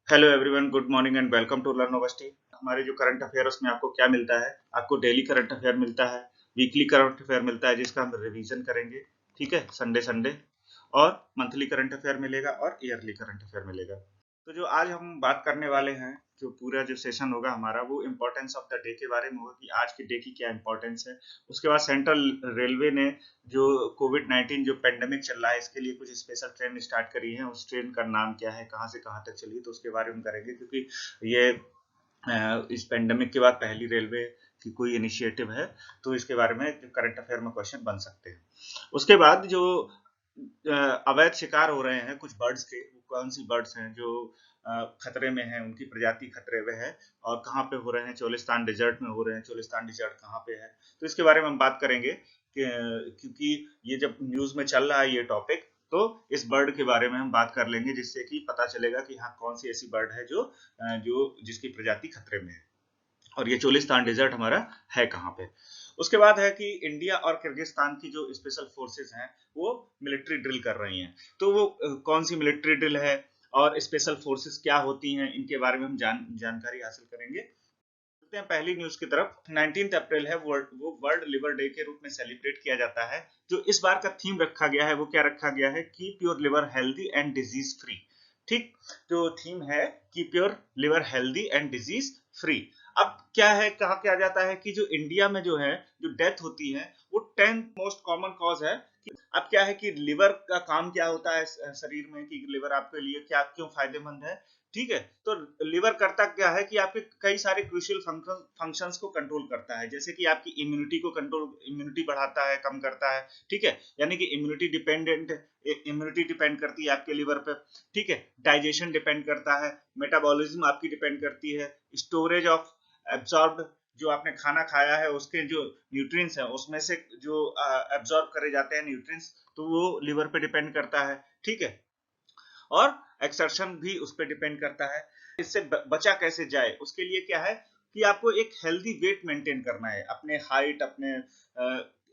Hello everyone, good morning and welcome to Learn University. हमारे जो current affair उसमें आपको क्या मिलता है? आपको डेली करंट अफेयर मिलता है, वीकली करंट अफेयर मिलता है जिसका हम रिवीजन करेंगे, ठीक है, संडे संडे। और मंथली करंट अफेयर मिलेगा और ईयरली करंट अफेयर मिलेगा। तो जो आज हम बात करने वाले हैं, जो पूरा जो सेशन होगा हमारा, वो इम्पोर्टेंस ऑफ द डे के बारे में होगा कि आज के डे की क्या इम्पोर्टेंस है। उसके बाद सेंट्रल रेलवे ने जो कोविड-19 जो पेंडेमिक चल रहा है इसके लिए कुछ स्पेशल ट्रेन स्टार्ट करी है। उस ट्रेन का नाम क्या है, कहाँ से कहाँ तक चली, तो उसके बारे में करेंगे, क्योंकि ये इस पेंडेमिक के बाद पहली रेलवे की कोई इनिशिएटिव है। तो इसके बारे में करंट अफेयर में क्वेश्चन बन सकते हैं। उसके बाद जो अवैध शिकार हो रहे हैं कुछ बर्ड्स के, वो कौन सी बर्ड्स हैं जो खतरे में हैं, उनकी प्रजाति खतरे में है और कहाँ पे हो रहे हैं? चोलिस्तान डिजर्ट में हो रहे हैं। चोलिस्तान डिजर्ट कहाँ पे है, तो इसके बारे में हम बात करेंगे क्योंकि ये जब न्यूज में चल रहा है ये टॉपिक, तो इस बर्ड के बारे में हम बात कर लेंगे, जिससे कि पता चलेगा कि हाँ, कौन सी ऐसी बर्ड है जो जिसकी प्रजाति खतरे में है और ये चोलिस्तान डिजर्ट हमारा है कहाँ पे। उसके बाद है कि इंडिया और किर्गिस्तान की जो स्पेशल फोर्सेस हैं वो मिलिट्री ड्रिल कर रही हैं। तो वो कौन सी मिलिट्री ड्रिल है और स्पेशल फोर्सेस क्या होती हैं, इनके बारे में हम जानकारी हासिल करेंगे। चलते हैं पहली न्यूज की तरफ। 19 अप्रैल है, वो वर्ल्ड लिवर डे के रूप में सेलिब्रेट किया जाता है। जो इस बार का थीम रखा गया है वो क्या रखा गया है? Keep your liver healthy and disease free. ठीक, जो थीम है keep your liver healthy and disease free. अब क्या है, कहा क्या जाता है कि जो इंडिया में जो है जो डेथ होती है वो 10th मोस्ट कॉमन कॉज है। अब क्या है कि लिवर का काम क्या होता है शरीर में, कि लिवर आपके लिए क्या क्यों फायदेमंद है? ठीक है, तो लिवर करता क्या है कि आपके कई सारे क्रूशियल फंक्शंस को कंट्रोल करता है, जैसे कि आपकी इम्यूनिटी को कंट्रोल, इम्यूनिटी बढ़ाता है, कम करता है। ठीक है, यानी कि इम्यूनिटी डिपेंड करती है आपके लिवर पे। ठीक है, डाइजेशन डिपेंड करता है, मेटाबॉलिज्म आपकी डिपेंड करती है, स्टोरेज ऑफ एब्जॉर्ब्ड, जो आपने खाना खाया है उसके जो न्यूट्रिएंट्स है उसमें से जो एब्जॉर्ब करे जाते हैं न्यूट्रिएंट्स, तो वो लिवर पे डिपेंड करता है। ठीक है, और एक्सर्शन भी उस पर डिपेंड करता है। इससे बचा कैसे जाए, उसके लिए क्या है कि आपको एक हेल्दी वेट मेंटेन करना है, अपने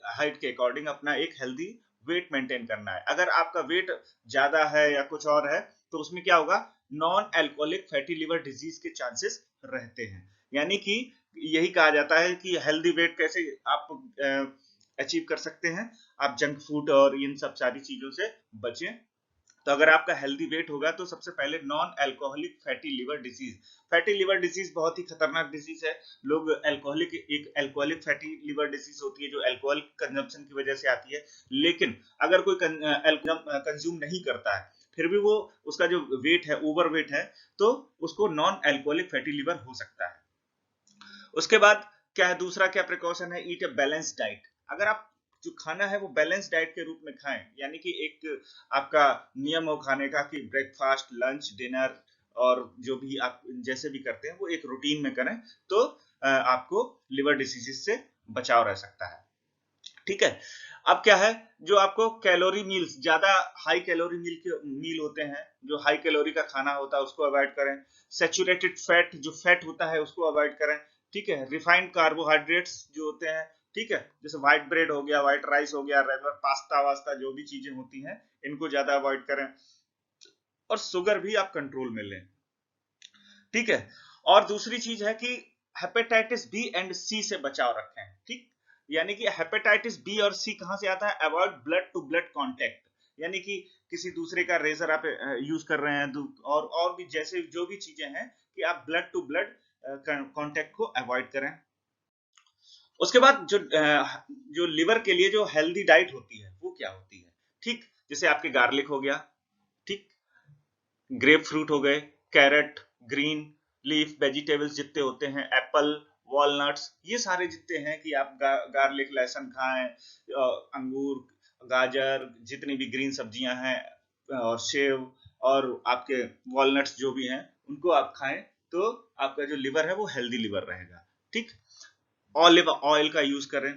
हाइट के अकॉर्डिंग अपना एक हेल्दी वेट मेंटेन करना है। अगर आपका वेट ज्यादा है या कुछ और है, तो उसमें क्या होगा? Non alcoholic fatty liver disease के चांसेस रहते हैं। यानी कि यही कहा जाता है कि हेल्दी वेट कैसे आप अचीव कर सकते हैं। आप जंक फूड और इन सब सारी चीजों से बचें। तो अगर आपका हेल्दी वेट होगा तो सबसे पहले non alcoholic fatty liver disease. Fatty liver disease बहुत ही खतरनाक डिजीज है। लोग एक एल्कोहलिक फैटी लिवर डिजीज होती है जो एल्कोहल कंजम्पशन की वजह से आती है। लेकिन अगर कोई कंज्यूम नहीं करता है फिर भी वो उसका जो वेट है ओवर वेट है, तो उसको नॉन एल्कोहलिक फैटी लिवर हो सकता है। उसके बाद क्या है, दूसरा क्या प्रिकॉशन है? ईट अ बैलेंस डाइट। अगर आप जो खाना है वो बैलेंस डाइट के रूप में खाएं, यानी कि एक आपका नियम हो खाने का कि ब्रेकफास्ट, लंच, डिनर और जो भी आप जैसे भी करते हैं वो एक रूटीन में करें, तो आपको लिवर डिसीजेस से बचाव रह सकता है। ठीक है, अब क्या है, जो आपको कैलोरी मील्स, ज्यादा हाई कैलोरी मील होते हैं, जो हाई कैलोरी का खाना होता है उसको अवॉइड करें। सेचुरेटेड फैट, जो फैट होता है उसको अवॉइड करें। ठीक है, रिफाइंड कार्बोहाइड्रेट्स जो होते हैं, ठीक है, जैसे व्हाइट ब्रेड हो गया, व्हाइट राइस हो गया, रेगुलर पास्ता वास्ता जो भी चीजें होती हैं इनको ज्यादा अवॉइड करें। और शुगर भी आप कंट्रोल में लें। ठीक है, और दूसरी चीज है कि हेपेटाइटिस बी एंड सी से बचाव रखें। ठीक, यानी कि हेपेटाइटिस बी और सी कहां से आता है? Avoid blood to blood contact, यानी कि किसी दूसरे का रेजर आप यूज कर रहे हैं, और भी जैसे जो भी चीजें हैं कि आप ब्लड टू ब्लड कांटेक्ट को अवॉइड करें। उसके बाद जो लिवर के लिए जो हेल्दी डाइट होती है वो क्या होती है? ठीक, जैसे आपके गार्लिक हो गया, ठीक, ग्रेप फ्रूट हो गए, कैरेट, ग्रीन लीफ वेजिटेबल्स जितने होते हैं, एप्पल, वॉलनट्स, ये सारे जितने हैं कि आप गार्लिक, लहसुन खाएं, अंगूर, गाजर, जितनी भी ग्रीन सब्जियां हैं, और सेव, और आपके वॉलनट्स जो भी हैं उनको आप खाएं, तो आपका जो लिवर है वो हेल्दी लिवर रहेगा। ठीक, ऑलिव ऑयल का यूज करें।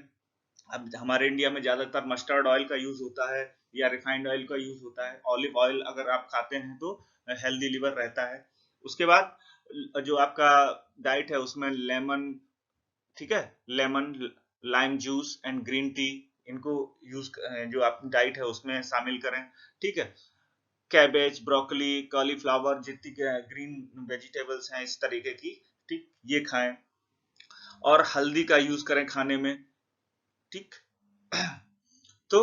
अब हमारे इंडिया में ज्यादातर मस्टर्ड ऑयल का यूज होता है या रिफाइंड ऑयल का यूज होता है। ऑलिव ऑयल अगर आप खाते हैं तो हेल्दी लिवर रहता है। उसके बाद जो आपका डाइट है उसमें लेमन, ठीक है, lemon, lime juice and green tea, इनको यूज जो आप डाइट है उसमें शामिल करें। ठीक है, कैबेज, ब्रोकली, कॉलीफ्लावर जितनी ग्रीन वेजिटेबल्स हैं इस तरीके की, ठीक, ये खाएं। और हल्दी का यूज करें खाने में, ठीक। तो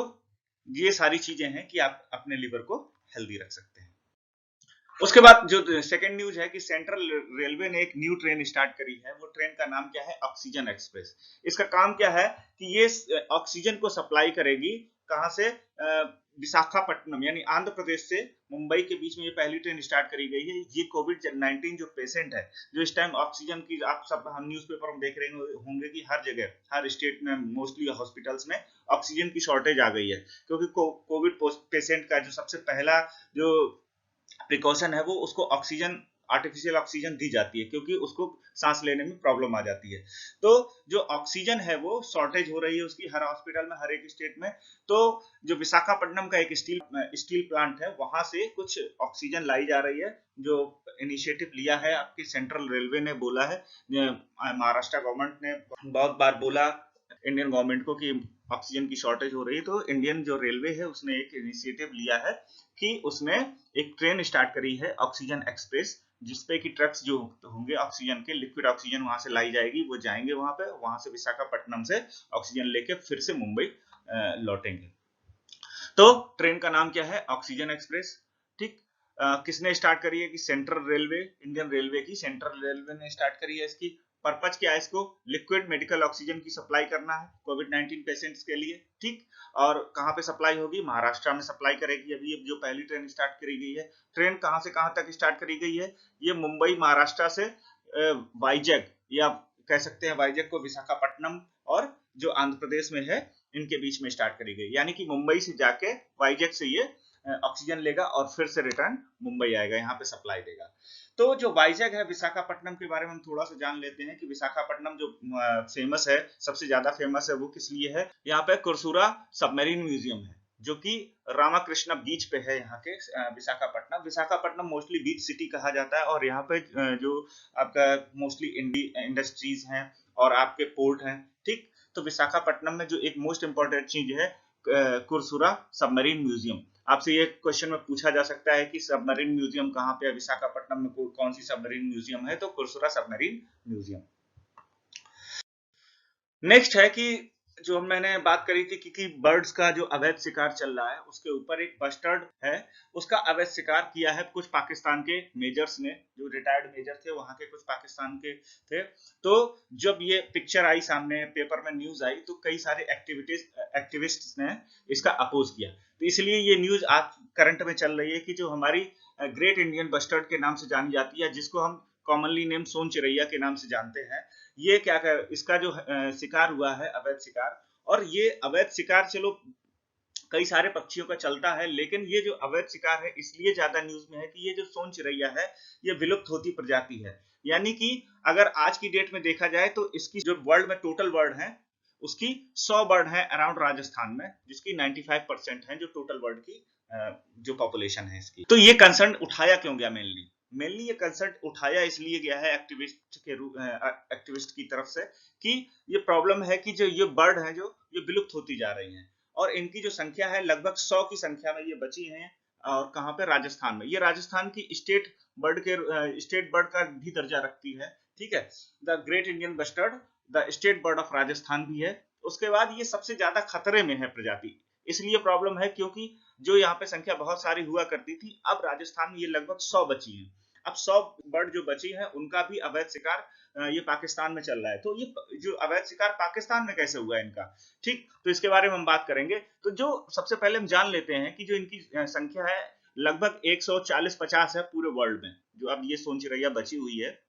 ये सारी चीजें हैं कि आप अपने लिवर को हेल्दी रख सकते हैं। उसके बाद जो सेकंड न्यूज है कि सेंट्रल रेलवे ने एक न्यू ट्रेन स्टार्ट करी है। वो ट्रेन का नाम क्या है? Oxygen express. इसका काम क्या है कि ये ऑक्सीजन को सप्लाई करेगी कहां से? विशाखापट्टनम यानी आंध्र प्रदेश से मुंबई के बीच में ये पहली ट्रेन स्टार्ट करी गई है। ये कोविड-19 जो पेशेंट है, जो इस टाइम ऑक्सीजन की, आप सब हम न्यूज़पेपर में देख रहे होंगे कि हर जगह, हर स्टेट में, मोस्टली हॉस्पिटल्स में ऑक्सीजन की शॉर्टेज आ गई है, क्योंकि कोविड पेशेंट का जो सबसे पहला जो प्रिकॉशन है वो उसको ऑक्सीजन, आर्टिफिशियल ऑक्सीजन दी जाती है, क्योंकि उसको सांस लेने में प्रॉब्लम आ जाती है। तो जो ऑक्सीजन है वो शॉर्टेज हो रही है उसकी हर हॉस्पिटल में, हर एक स्टेट में। तो जो विशाखापट्टनम का एक स्टील प्लांट है, वहां से कुछ ऑक्सीजन लाई जा रही है। जो इनिशिएटिव लिया है आपकी सेंट्रल रेलवे ने बोला है, महाराष्ट्र गवर्नमेंट ने बहुत बार बोला इंडियन गवर्नमेंट को कि ऑक्सीजन की शॉर्टेज हो रही है, तो इंडियन जो रेलवे है उसने एक इनिशिएटिव लिया है कि उसने एक ट्रेन स्टार्ट करी है ऑक्सीजन एक्सप्रेस, जिसपे कि ट्रक्स जो होंगे ऑक्सीजन के, लिक्विड ऑक्सीजन वहां से लाई जाएगी, वो जाएंगे वहां पे, वहां से विशाखापट्टनम से ऑक्सीजन लेके फिर से मुंबई लौटेंगे। तो ट्रेन का नाम क्या है? ऑक्सीजन एक्सप्रेस, ठीक। किसने स्टार्ट करी है? कि सेंट्रल रेलवे, इंडियन रेलवे की सेंट्रल रेलवे ने स्टार्ट करी है। इसकी पर्पज क्या है? इसको लिक्विड मेडिकल ऑक्सीजन की सप्लाई करना है कोविड-19 पेशेंट्स के लिए, ठीक। और कहां पे सप्लाई होगी? महाराष्ट्र में सप्लाई करेगी। अभी जो पहली ट्रेन स्टार्ट करी गई है, ट्रेन कहां से कहां तक स्टार्ट करी गई है? ये मुंबई महाराष्ट्र से वाइजैक, या कह सकते हैं वाइजैक को विशाखापट्टनम और जो आंध्र प्रदेश में है, इनके बीच में स्टार्ट करी गई। यानी कि मुंबई से जाके वाइजैक से ये ऑक्सीजन लेगा और फिर से रिटर्न मुंबई आएगा, यहाँ पे सप्लाई देगा। तो जो वाइजैक है, विशाखापट्टनम के बारे में हम थोड़ा सा जान लेते हैं कि विशाखापट्टनम जो फेमस है, सबसे ज्यादा फेमस है, वो किस लिए है? यहाँ पे कुरसुरा सबमरीन म्यूजियम है, जो कि रामाकृष्ण बीच पे है यहाँ के विशाखापट्टनम। विशाखापट्टनम मोस्टली बीच सिटी कहा जाता है, और यहाँ पे जो आपका मोस्टली इंडस्ट्रीज हैं और आपके पोर्ट हैं, ठीक। तो विशाखापट्टनम में जो एक मोस्ट इंपॉर्टेंट चीज है, कुरसुरा सबमरीन म्यूजियम। आपसे ये क्वेश्चन में पूछा जा सकता है कि सबमरीन म्यूजियम कहाँ पे है, विशाखापट्टनम में कौन सी सबमरीन म्यूजियम है? तो कुरसुरा सबमरीन म्यूजियम। नेक्स्ट है कि जो मैंने बात करी थी कि बर्ड्स का जो अवैध शिकार चल रहा है, उसके ऊपर एक बस्टर्ड है, उसका अवैध शिकार किया है कुछ पाकिस्तान के मेजर्स ने, जो रिटायर्ड मेजर थे वहां के, कुछ पाकिस्तान के थे। तो जब ये पिक्चर आई सामने, पेपर में न्यूज आई, तो कई सारे एक्टिविस्ट्स ने इसका अपोज किया। तो इसलिए ये न्यूज आज करंट में चल रही है कि जो हमारी ग्रेट इंडियन बस्टर्ड के नाम से जानी जाती है, जिसको हम कॉमनली नेम सोन चिरैया के नाम से जानते हैं, ये क्या कर, इसका जो शिकार हुआ है, अवैध शिकार। और ये अवैध शिकार चलो कई सारे पक्षियों का चलता है, लेकिन ये जो अवैध शिकार है इसलिए ज्यादा न्यूज में है कि ये जो सोन चिरैया है, ये विलुप्त होती प्रजाति है। यानी कि अगर आज की डेट में देखा जाए तो इसकी जो वर्ल्ड में टोटल बर्ड है, उसकी 100 बर्ड है अराउंड राजस्थान में, जिसकी 95% है जो टोटल बर्ड की जो पॉपुलेशन है इसकी। तो ये कंसर्न उठाया क्यों गया? मेनली ये कंसर्न उठाया इसलिए गया है एक्टिविस्ट की तरफ से, कि ये प्रॉब्लम है कि जो ये बर्ड है, जो ये विलुप्त होती जा रही हैं, और इनकी जो संख्या है लगभग 100 की संख्या में ये बची हैं। और कहाँ पे? राजस्थान में। ये राजस्थान की स्टेट बर्ड का भी दर्जा रखती है, ठीक है। The great Indian bustard the state bird of Rajasthan भी है। उसके बाद ये सबसे ज्यादा खतरे में है प्रजाति, इसलिए प्रॉब्लम है क्योंकि जो यहाँ पे संख्या बहुत सारी हुआ करती थी, अब राजस्थान में ये लगभग 100 बची है। अब 100 बर्ड जो बची है, उनका भी अवैध शिकार ये पाकिस्तान में चल रहा है। तो ये जो अवैध शिकार पाकिस्तान में कैसे हुआ इनका, ठीक, तो इसके बारे में हम बात करेंगे। तो जो सबसे पहले हम जान लेते हैं कि जो इनकी संख्या है लगभग 140-50 है पूरे वर्ल्ड में, जो अब ये सोन चिरैया बची हुई है।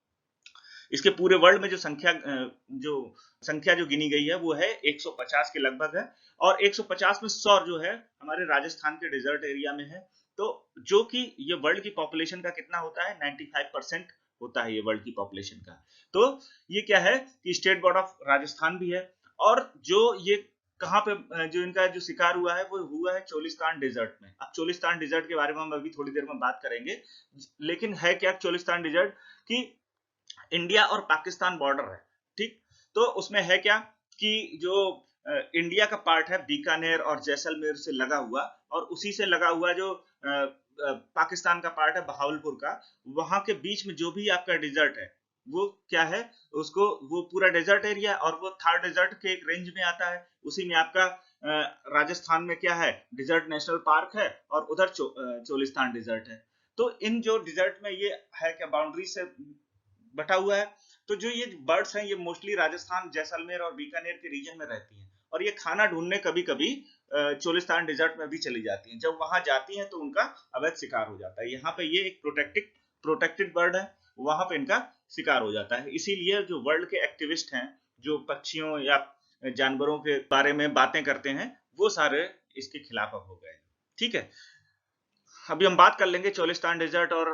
इसके पूरे वर्ल्ड में जो संख्या जो गिनी गई है वो है 150 के लगभग है, और 150 में 100 जो है हमारे राजस्थान के डेजर्ट एरिया में है। तो जो कि ये वर्ल्ड की पॉपुलेशन का कितना होता है? 95% होता है ये वर्ल्ड की पॉपुलेशन का। तो ये क्या है कि स्टेट बर्ड ऑफ राजस्थान भी है। और जो ये कहाँ पे जो इनका जो शिकार हुआ है, वो हुआ है चोलिस्तान डेजर्ट में। अब चोलिस्तान डेजर्ट के बारे में हम अभी थोड़ी देर में बात करेंगे, लेकिन है क्या चोलिस्तान डेजर्ट? कि इंडिया और पाकिस्तान बॉर्डर है, ठीक। तो उसमें है क्या कि जो इंडिया का पार्ट है बीकानेर और जैसलमेर से लगा हुआ, और उसी से लगा हुआ जो पाकिस्तान का पार्ट है बहावलपुर का, वहां के बीच में जो भी आपका डिजर्ट है वो क्या है, उसको वो पूरा डेजर्ट एरिया, और वो थार डेजर्ट के एक रेंज में आता है। उसी में आपका राजस्थान में क्या है, डिजर्ट नेशनल पार्क है, और उधर चोलिस्तान डिजर्ट है। तो इन जो डिजर्ट में ये है क्या बाउंड्री से बटा हुआ है। तो जो ये बर्ड्स हैं ये मोस्टली राजस्थान, जैसलमेर और बीकानेर के रीजन में रहती हैं, और ये खाना ढूंढने कभी कभी चोलिस्तान डिजर्ट में भी चली जाती हैं। जब वहां जाती हैं तो उनका अवैध शिकार हो जाता है। यहाँ पे ये एक प्रोटेक्टेड बर्ड है, वहां पे इनका शिकार हो जाता है। इसीलिए जो वर्ल्ड के एक्टिविस्ट हैं, जो पक्षियों या जानवरों के बारे में बातें करते हैं, वो सारे इसके खिलाफ अब हो गए। ठीक है, अभी हम बात कर लेंगे चोलिस्तान डेजर्ट और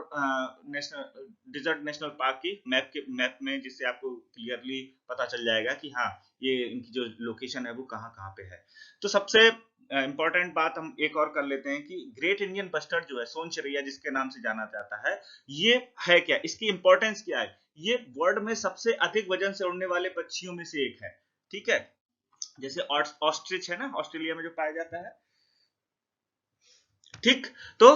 डिजर्ट नेशनल पार्क की मैप में, जिससे आपको क्लियरली पता चल जाएगा कि हाँ ये इनकी जो लोकेशन है वो कहाँ कहाँ पे है। तो सबसे इंपॉर्टेंट बात हम एक और कर लेते हैं कि ग्रेट इंडियन बस्टर्ड जो है, सोन चिरैया जिसके नाम से जाना जाता है, ये है क्या, इसकी इंपॉर्टेंस क्या है। ये वर्ल्ड में सबसे अधिक वजन से उड़ने वाले पक्षियों में से एक है। ठीक है, जैसे ऑस्ट्रिच है ना, ऑस्ट्रेलिया में जो पाया जाता है, ठीक। तो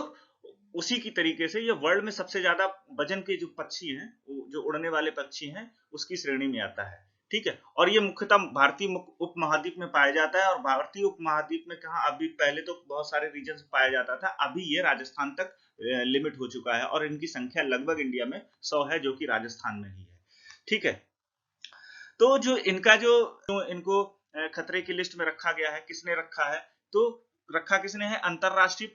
उसी की तरीके से ये वर्ल्ड में सबसे ज्यादा वजन के जो पक्षी हैं, जो उड़ने वाले पक्षी हैं, उसकी श्रेणी में आता है। ठीक है, और ये मुख्यतः भारतीय उपमहाद्वीप में पाया जाता है। और भारतीय उपमहाद्वीप में कहा, अभी पहले तो बहुत सारे रीजन में पाया जाता था, अभी ये राजस्थान तक लिमिट हो चुका है, और इनकी संख्या लगभग इंडिया में 100 है, जो कि राजस्थान में ही है। ठीक है, तो जो इनका जो इनको खतरे की लिस्ट में रखा गया है, किसने रखा है, तो रखा किसने है, अंतरराष्ट्रीय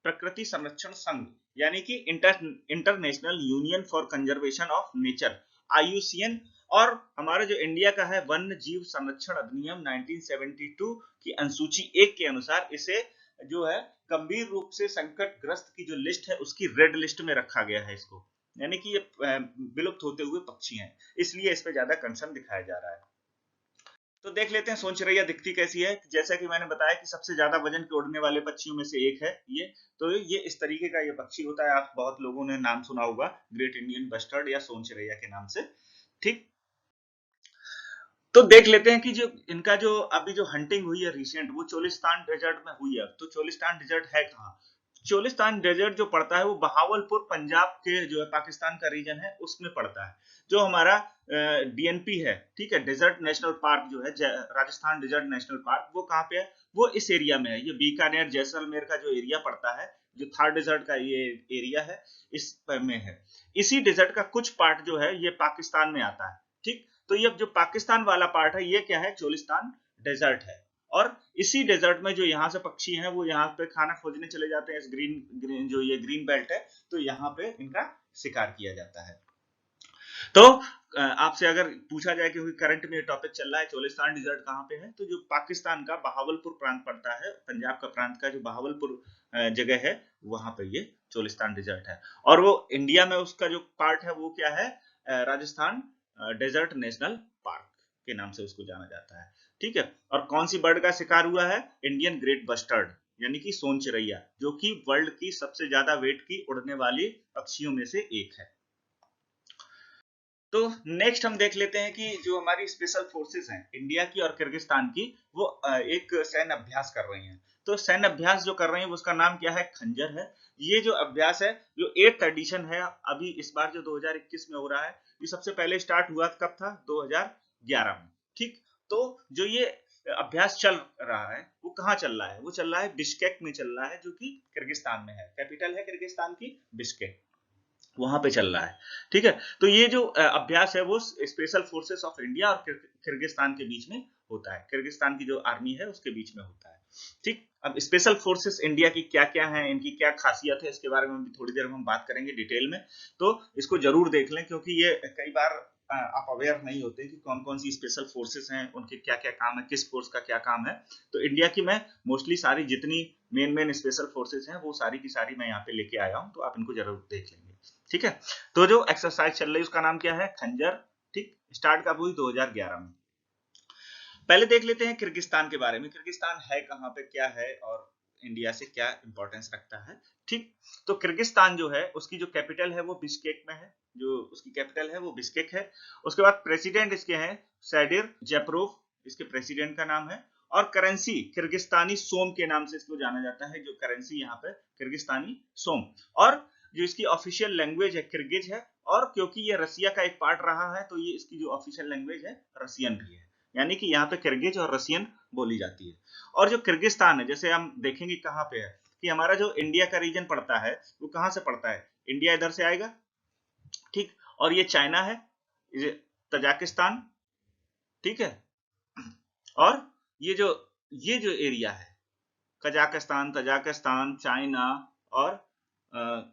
प्रकृति संरक्षण संघ, यानी कि international union for conservation of nature, IUCN। और हमारा जो इंडिया का है वन्य जीव संरक्षण अधिनियम 1972 की अनुसूची 1 के अनुसार इसे जो है गंभीर रूप से संकटग्रस्त की जो लिस्ट है उसकी रेड लिस्ट में रखा गया है इसको, यानी कि ये विलुप्त होते हुए पक्षी हैं, इसलिए इस पे ज्यादा कंसर्न दिखाया जा रहा है। तो देख लेते हैं सोन चिरैया दिखती कैसी है। जैसा कि मैंने बताया कि सबसे ज्यादा वजन के उड़ने वाले पक्षियों में से एक है ये। तो ये इस तरीके का ये पक्षी होता है, आप बहुत लोगों ने नाम सुना होगा ग्रेट इंडियन बस्टर्ड या सोन चिरैया के नाम से। ठीक, तो देख लेते हैं कि जो इनका जो अभी जो हंटिंग हुई है रिसेंट, वो चोलिस्तान डेजर्ट में हुई है। तो चोलिस्तान डेजर्ट है कहाँ, चोलिस्तान डेजर्ट जो पड़ता है वो बहावलपुर पंजाब के जो है पाकिस्तान का रीजन है उसमें पड़ता है। जो हमारा DNP है, ठीक है, डेजर्ट नेशनल पार्क जो है, राजस्थान डेजर्ट नेशनल पार्क, वो कहाँ पे है, वो इस एरिया में है। ये बीकानेर जैसलमेर का जो एरिया पड़ता है, जो थार डेजर्ट का ये एरिया है, इस में है। इसी डेजर्ट का कुछ पार्ट जो है ये पाकिस्तान में आता है। ठीक, तो ये जो पाकिस्तान वाला पार्ट है ये क्या है, चोलिस्तान डेजर्ट है। और इसी डेजर्ट में जो यहाँ से पक्षी हैं वो यहाँ पे खाना खोजने चले जाते हैं, इस ग्रीन जो ये ग्रीन बेल्ट है, तो यहाँ पे इनका शिकार किया जाता है। तो आपसे अगर पूछा जाए कि करंट में टॉपिक चल रहा है चोलिस्तान डिजर्ट कहाँ पे है, तो जो पाकिस्तान का बहावलपुर प्रांत पड़ता है, पंजाब का प्रांत का जो बहावलपुर जगह है, वहां पे ये चोलिस्तान डिजर्ट है। और वो इंडिया में उसका जो पार्ट है वो क्या है, राजस्थान डेजर्ट नेशनल पार्क के नाम से उसको जाना जाता है। ठीक है, और कौन सी बर्ड का शिकार हुआ है, इंडियन ग्रेट बस्टर्ड, यानी कि सोन चिरैया, जो कि वर्ल्ड की सबसे ज्यादा वेट की उड़ने वाली पक्षियों में से एक है। तो नेक्स्ट हम देख लेते हैं कि जो हमारी स्पेशल फोर्सेस हैं इंडिया की और किर्गिस्तान की, वो एक सैन्य अभ्यास कर रही हैं। तो सैन्य अभ्यास जो कर रही हैं उसका नाम क्या है, खंजर है। ये जो अभ्यास है जो 8th एडिशन है, अभी इस बार जो 2021 में हो रहा है, ये सबसे पहले स्टार्ट हुआ कब था, 2011 में। ठीक, तो जो ये अभ्यास चल रहा है वो कहाँ चल रहा है, वो चल रहा है बिश्केक में चल रहा है, जो कि किर्गिस्तान में है। कैपिटल है किर्गिस्तान की बिश्केक, वहां पे चल रहा है। ठीक है, तो ये जो अभ्यास है वो स्पेशल फोर्सेस ऑफ इंडिया और किर्गिस्तान के बीच में होता है, किर्गिस्तान की जो आर्मी है उसके बीच में होता है। ठीक, अब स्पेशल फोर्सेस इंडिया की क्या क्या है, इनकी क्या खासियत है, इसके बारे में भी थोड़ी देर में हम बात करेंगे डिटेल में। तो इसको जरूर देख लें, क्योंकि ये कई बार आप अवेयर नहीं होते कि कौन कौन सी स्पेशल फोर्सेस हैं, उनके क्या क्या काम है, किस फोर्स का क्या काम है। तो इंडिया की मैं मोस्टली सारी जितनी मेन स्पेशल फोर्सेस हैं वो सारी की सारी मैं यहाँ पे लेके आया हूँ, तो आप इनको जरूर देख लेंगे। ठीक है, तो जो एक्सरसाइज चल रही है उसका नाम क्या है, खंजर। ठीक, स्टार्ट कब हुई, 2011 में। पहले देख लेते हैं किर्गिस्तान के बारे में, किर्गिस्तान है कहाँ पे, क्या है, और इंडिया से क्या इंपॉर्टेंस रखता है। ठीक, तो किर्गिस्तान जो है उसकी जो कैपिटल है वो बिश्केक में है, जो उसकी कैपिटल है वो बिश्केक है। उसके बाद प्रेसिडेंट इसके हैं सैडिर जैपरोव, इसके प्रेसिडेंट का नाम है। और करेंसी किर्गिस्तानी सोम के नाम से इसको जाना जाता है, जो करेंसी यहाँ पे किर्गिस्तानी सोम। और जो इसकी ऑफिशियल लैंग्वेज है किर्गिज है, और क्योंकि ये रसिया का एक पार्ट रहा है तो ये इसकी जो ऑफिशियल लैंग्वेज है रसियन भी है, यानी कि यहाँ पे किर्गिज और रसियन बोली जाती है। और जो किर्गिस्तान है, जैसे हम देखेंगे कहाँ पे है कि हमारा जो इंडिया का रीजन पड़ता है वो कहाँ से पड़ता है, इंडिया इधर से आएगा, ठीक, और ये चाइना है, ये तजाकिस्तान, ठीक है, और ये जो एरिया है कजाकिस्तान, तजाकिस्तान, चाइना और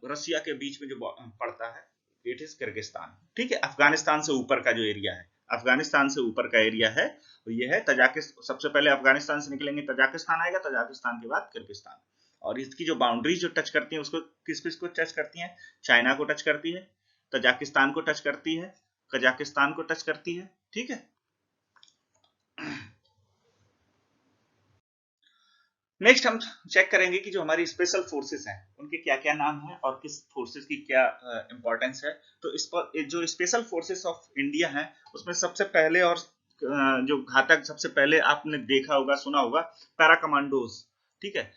रसिया के बीच में जो पड़ता है इट इज किर्गिस्तान, ठीक है। अफगानिस्तान से ऊपर का जो एरिया है, अफगानिस्तान से ऊपर का एरिया है, तो ये है तजाकिस्तान। सबसे पहले अफगानिस्तान से निकलेंगे तजाकिस्तान आएगा, तजाकिस्तान के बाद किर्गिस्तान। और इसकी जो बाउंड्रीज जो टच करती है उसको किस किस को टच करती है, चाइना को टच करती है, तजाकिस्तान को टच करती है, कजाकिस्तान को टच करती है, ठीक है। नेक्स्ट हम चेक करेंगे कि जो हमारी स्पेशल फोर्सेस हैं उनके क्या क्या नाम हैं और किस फोर्सेस की क्या इंपॉर्टेंस है। तो इस पर जो स्पेशल फोर्सेस ऑफ इंडिया हैं उसमें सबसे पहले और जो घातक सबसे पहले आपने देखा होगा सुना होगा पैरा कमांडोज, ठीक है।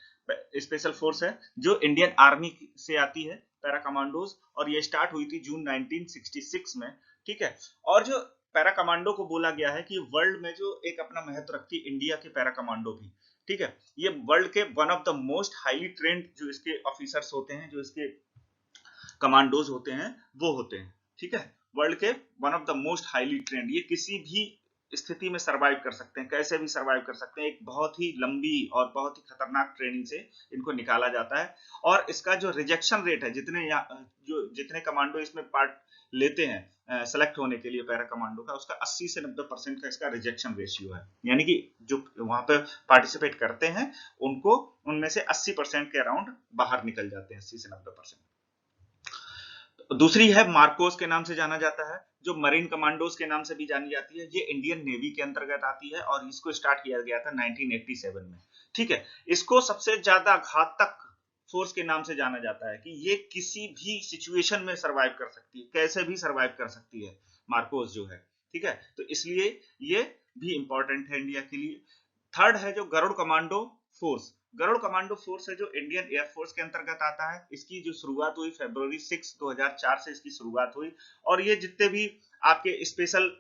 स्पेशल फोर्स है जो इंडियन आर्मी से आती है, पैरा कमांडोज, और ये स्टार्ट हुई थी जून 1966 में, ठीक है। और जो पैरा कमांडो को बोला गया है कि वर्ल्ड में जो एक अपना महत्व रखती इंडिया के पैरा कमांडो भी, ठीक है। ये वर्ल्ड के one of the most highly trend जो इसके ऑफिसर्स होते हैं, जो इसके कमांडोज होते हैं वो होते हैं, ठीक है। वर्ल्ड के one of the most highly trend, ये किसी भी स्थिति में सरवाइव कर सकते हैं, कैसे भी सरवाइव कर सकते हैं। एक बहुत ही लंबी और बहुत ही खतरनाक ट्रेनिंग से इनको निकाला जाता है। और इसका जो रिजेक्शन रेट है, जितने कमांडो इसमें पार्ट लेते हैं सेलेक्ट होने के लिए पैरा कमांडो का, उसका 80 से 90% का इसका रिजेक्शन रेशियो है। यानी कि जो वहां पे पार्टिसिपेट करते हैं उनको उनमें से 80% के अराउंड बाहर निकल जाते हैं, 80 से 90%। दूसरी है मार्कोस के नाम से जाना जाता है, जो मरीन कमांडोज के नाम से भी जानी जाती है। ये इंडियन नेवी के अंतर्गत आती है और इसको स्टार्ट किया गया था 1987 में, ठीक है। इसको सबसे ज्यादा घातक फोर्स के नाम से जाना जाता है कि ये किसी भी सिचुएशन में सरवाइव कर सकती है, कैसे भी सरवाइव कर सकती है मार्कोस जो है, ठीक है। तो इसलिए ये भी इंपॉर्टेंट है इंडिया के लिए। थर्ड है जो Garud commando force. Garud commando force है जो इंडियन एयरफोर्स के अंतर्गत आता है। इसकी जो शुरुआत हुई फरवरी 6 2004 से इसकी शुरुआत हुई। और ये जितने भी आपके स्पेशल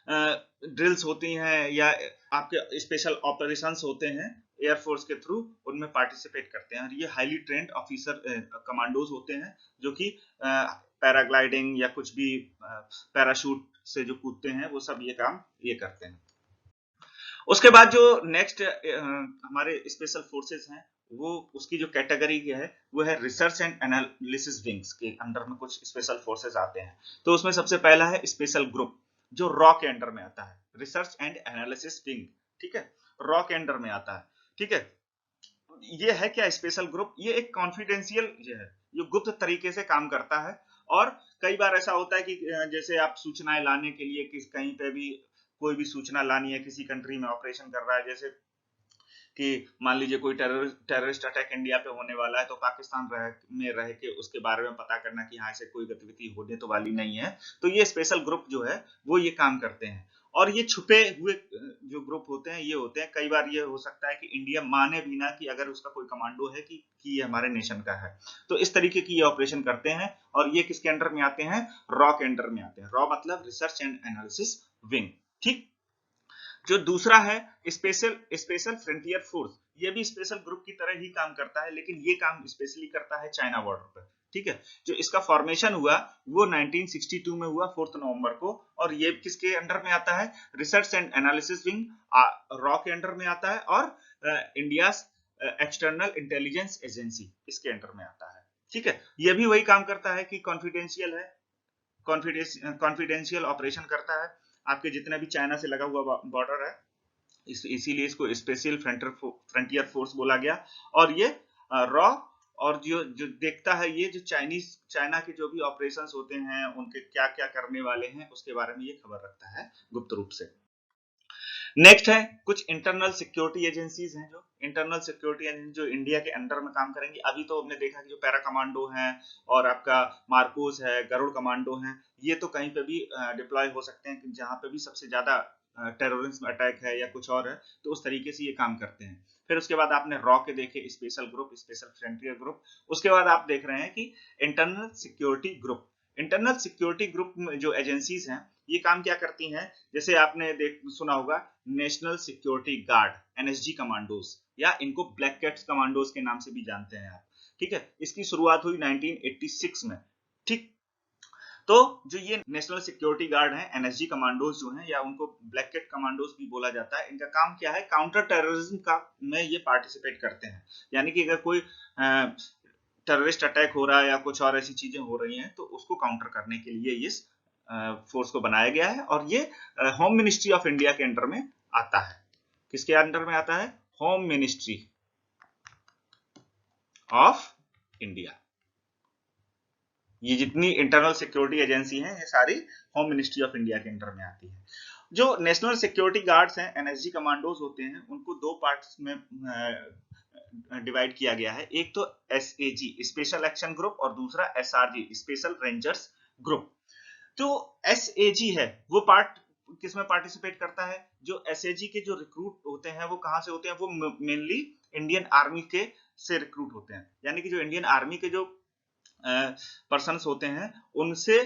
ड्रिल्स होती हैं या आपके स्पेशल ऑपरेशंस होते हैं एयरफोर्स के थ्रू, उनमें पार्टिसिपेट करते हैं। और ये हाईली ट्रेंड ऑफिसर कमांडोज होते हैं जो कि पैराग्लाइडिंग या कुछ भी पैराशूट से जो कूदते हैं वो सब ये काम ये करते हैं। उसके बाद जो नेक्स्ट हमारे स्पेशल फोर्सेस हैं, वो उसकी जो कैटेगरी है वो है रिसर्च एंड एनालिसिस विंग्स के अंडर में कुछ स्पेशल फोर्सेस आते हैं। तो उसमें सबसे पहला है स्पेशल ग्रुप, जो रॉ के अंडर में आता है, रिसर्च एंड एनालिसिस विंग, ठीक है, रॉ के अंडर में आता है, ठीक है। ये है क्या स्पेशल ग्रुप, ये एक कॉन्फिडेंशियल जो है, ये गुप्त तरीके से काम करता है। और कई बार ऐसा होता है कि जैसे आप सूचनाएं लाने के लिए कहीं पे भी कोई भी सूचना लानी है, किसी कंट्री में ऑपरेशन कर रहा है, जैसे कि मान लीजिए कोई टेररिस्ट अटैक इंडिया पे होने वाला है, तो पाकिस्तान में रह के उसके बारे में पता करना कि यहाँ से कोई गतिविधि होने तो वाली नहीं है, तो ये स्पेशल ग्रुप जो है वो ये काम करते हैं। और ये छुपे हुए जो ग्रुप होते हैं ये होते हैं, कई बार ये हो सकता है कि इंडिया माने भी ना कि अगर उसका कोई कमांडो है कि ये हमारे नेशन का है। तो इस तरीके की ये ऑपरेशन करते हैं। और ये किसके अंडर में आते हैं, रॉ के अंडर में आते हैं। रॉ मतलब रिसर्च एंड एनालिसिस विंग, ठीक। जो दूसरा है स्पेशल फ्रंटियर फोर्स, ये भी स्पेशल ग्रुप की तरह ही काम करता है, लेकिन ये काम स्पेशली करता है चाइना बॉर्डर पर, ठीक है। जो इसका फॉर्मेशन हुआ वो 1962 में हुआ 4 नवंबर को। और ये किसके अंडर में आता है, research and analysis wing, raw के अंडर में आता है। और इंडिया एक्सटर्नल इंटेलिजेंस एजेंसी इसके अंडर में आता है, ठीक है। ये भी वही काम करता है कि कॉन्फिडेंशियल है, कॉन्फिडेंशियल ऑपरेशन करता है। आपके जितना भी चाइना से लगा हुआ बॉर्डर है, इसीलिए इसको स्पेशल फ्रंटियर फोर्स बोला गया। और ये रॉ और जो देखता है, ये जो चाइना के जो भी ऑपरेशंस होते हैं उनके क्या क्या करने वाले हैं उसके बारे में ये खबर रखता है गुप्त रूप से। नेक्स्ट है कुछ इंटरनल सिक्योरिटी एजेंसीज हैं, जो इंटरनल सिक्योरिटी एजेंसी जो इंडिया के अंडर में काम करेंगी। अभी तो हमने देखा कि जो पैरा कमांडो हैं और आपका मार्कोस है, गरुड़ कमांडो हैं, ये तो कहीं पे भी डिप्लॉय हो सकते हैं, जहां पे भी सबसे ज्यादा टेररिज्म अटैक है या कुछ और है, तो उस तरीके से ये काम करते हैं। फिर उसके बाद आपने रॉ के देखे special group, special frontier group. उसके बाद आप देख रहे हैं कि internal security group. Internal security group में जो एजेंसीज हैं ये काम क्या करती हैं, जैसे आपने सुना होगा national security guard, NSG commandos, या इनको ब्लैक कैट्स कमांडोज के नाम से भी जानते हैं आप। ठीक है, इसकी शुरुआत हुई 1986 में। ठीक, तो जो ये नेशनल सिक्योरिटी गार्ड है, एनएसजी कमांडोज जो हैं, या उनको ब्लैक कैट कमांडोज भी बोला जाता है, इनका काम क्या है, काउंटर टेररिज्म का में ये पार्टिसिपेट करते हैं। यानी कि अगर कोई टेररिस्ट अटैक हो रहा है या कुछ और ऐसी चीजें हो रही हैं तो उसको काउंटर करने के लिए इस फोर्स को बनाया गया है। और ये होम मिनिस्ट्री ऑफ इंडिया के अंडर में आता है। किसके अंडर में आता है? Home ministry of India. ये जितनी इंटरनल सिक्योरिटी एजेंसी हैं ये सारी होम मिनिस्ट्री ऑफ इंडिया के अंडर में आती है। जो नेशनल सिक्योरिटी गार्ड्स हैं, एनएसजी कमांडोज होते हैं, उनको दो पार्ट्स में डिवाइड किया गया है। एक तो एसएजी स्पेशल एक्शन ग्रुप और दूसरा एसआरजी स्पेशल रेंजर्स ग्रुप। जो एसएजी है वो पार्ट किसमें पार्टिसिपेट करता है? जो एसएजी के जो रिक्रूट होते हैं वो कहां से होते हैं? वो मेनली इंडियन आर्मी के से रिक्रूट होते हैं। यानी कि जो इंडियन आर्मी के जो पर्सन्स होते हैं उनसे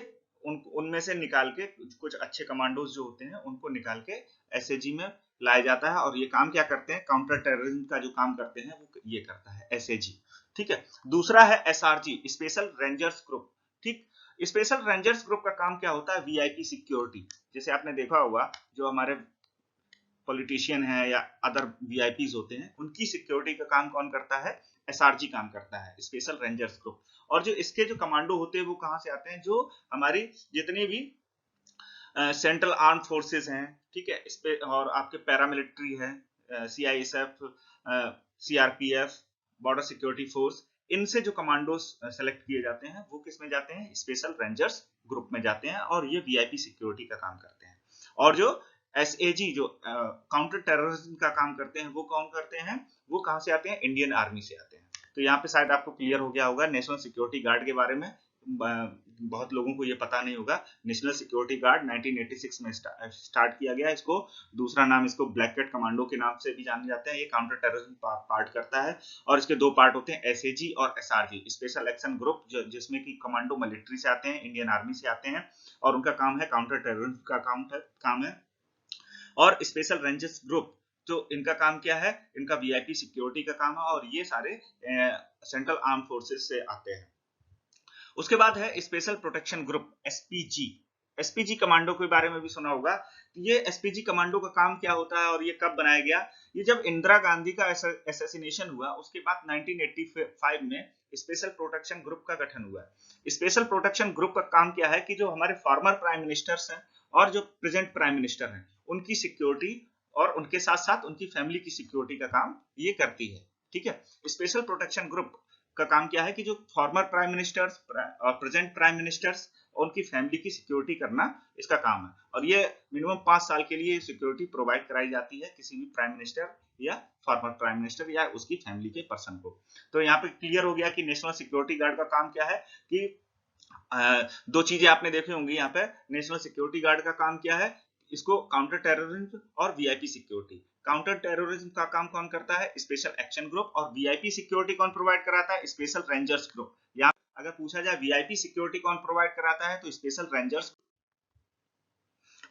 उनमें से निकाल के कुछ अच्छे कमांडोज जो होते हैं उनको निकाल के एसएजी में लाया जाता है। और ये काम क्या करते हैं? काउंटर टेररिज्म का जो काम करते हैं वो ये करता है एसएजी। ठीक है, दूसरा है एसआरजी स्पेशल रेंजर्स ग्रुप। ठीक, स्पेशल रेंजर्स ग्रुप का काम क्या होता है? VIP security. जैसे आपने देखा होगा जो हमारे पॉलिटिशियन है या अदर वीआईपीज होते हैं उनकी सिक्योरिटी का काम कौन करता है? एसआरजी काम करता है, स्पेशल रेंजर्स ग्रुप। और जो इसके जो कमांडो होते हैं वो कहां से आते हैं? जो हमारी जितनी भी सेंट्रल आर्म फोर्सेस हैं, ठीक है, इस पे और आपके पैरामिलिट्री है, CISF, CRPF, border security force, इनसे जो कमांडोज सेलेक्ट किए जाते हैं वो किस में जाते हैं? स्पेशल रेंजर्स ग्रुप में जाते हैं और ये वीआईपी सिक्योरिटी का काम करते हैं। और जो एसएजी जो काउंटर टेररिज्म का काम करते हैं वो कौन करते हैं? वो कहां से आते हैं? इंडियन आर्मी से आते हैं। तो यहाँ पे शायद आपको क्लियर हो गया होगा नेशनल सिक्योरिटी गार्ड के बारे में। बहुत लोगों को ये पता नहीं होगा। नेशनल सिक्योरिटी गार्ड 1986 में स्टार्ट किया गया। इसको दूसरा नाम इसको ब्लैक कैट कमांडो के नाम से भी जाने जाते हैं। ये काउंटर टेररिज्म पार्ट करता है और इसके दो पार्ट होते हैं, एसएजी और एसआरजी स्पेशल एक्शन ग्रुप, जिसमें कि कमांडो मिलिट्री से आते हैं, इंडियन आर्मी से आते हैं और उनका काम है काउंटर टेररिज्म का काम है। और स्पेशल रेंजर्स ग्रुप तो इनका काम क्या है? इनका वीआईपी सिक्योरिटी का काम है और ये सारे सेंट्रल आर्म फोर्सेस से आते हैं। उसके बाद है special protection group, SPG. SPG commando के बारे में भी सुना होगा। ये एसपीजी कमांडो का काम क्या होता है और ये कब बनाया गया? ये जब इंदिरा गांधी का असैसिनेशन हुआ उसके बाद 1985 में स्पेशल प्रोटेक्शन ग्रुप का गठन हुआ। स्पेशल प्रोटेक्शन ग्रुप का काम क्या है कि जो हमारे फॉर्मर प्राइम मिनिस्टर्स हैं और जो प्रेजेंट प्राइम मिनिस्टर हैं उनकी सिक्योरिटी और उनके साथ साथ उनकी फैमिली की सिक्योरिटी का काम ये करती है। ठीक है, स्पेशल प्रोटेक्शन ग्रुप का काम क्या है कि जो फॉर्मर प्राइम मिनिस्टर्स और प्रेजेंट प्राइम मिनिस्टर्स उनकी फैमिली की सिक्योरिटी करना इसका काम है। और ये मिनिमम 5 साल के लिए सिक्योरिटी प्रोवाइड कराई जाती है किसी भी प्राइम मिनिस्टर या फॉर्मर प्राइम मिनिस्टर या उसकी फैमिली के पर्सन को। तो यहाँ पे क्लियर हो गया कि नेशनल सिक्योरिटी गार्ड का काम क्या है कि दो चीजें आपने देखी होंगी यहाँ पे। नेशनल सिक्योरिटी गार्ड का काम क्या है? इसको काउंटर टेररिज्म और वीआईपी सिक्योरिटी। काउंटर टेररिज्म का काम कौन करता है? Special action group. और वीआईपी सिक्योरिटी कौन प्रोवाइड कराता है? Special rangers group. या अगर पूछा जाए वीआईपी सिक्योरिटी कौन प्रोवाइड कराता है तो स्पेशल रेंजर्स।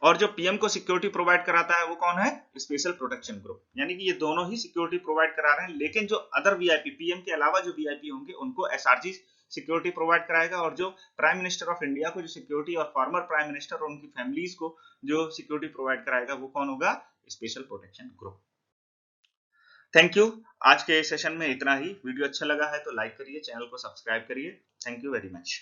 और जो पीएम को सिक्योरिटी प्रोवाइड कराता है वो कौन है? Special protection group. यानी कि ये दोनों ही सिक्योरिटी प्रोवाइड करा रहे हैं, लेकिन जो अदर वीआईपी पीएम के अलावा जो वीआईपी होंगे उनको एसआरजी सिक्योरिटी प्रोवाइड कराएगा। और जो प्राइम मिनिस्टर ऑफ इंडिया को जो सिक्योरिटी और फॉर्मर प्राइम मिनिस्टर और उनकी फैमिलीज को जो सिक्योरिटी प्रोवाइड कराएगा वो कौन होगा? Special protection group. Thank you. आज के सेशन में इतना ही। वीडियो अच्छा लगा है तो लाइक करिए, चैनल को सब्सक्राइब करिए। Thank you very much.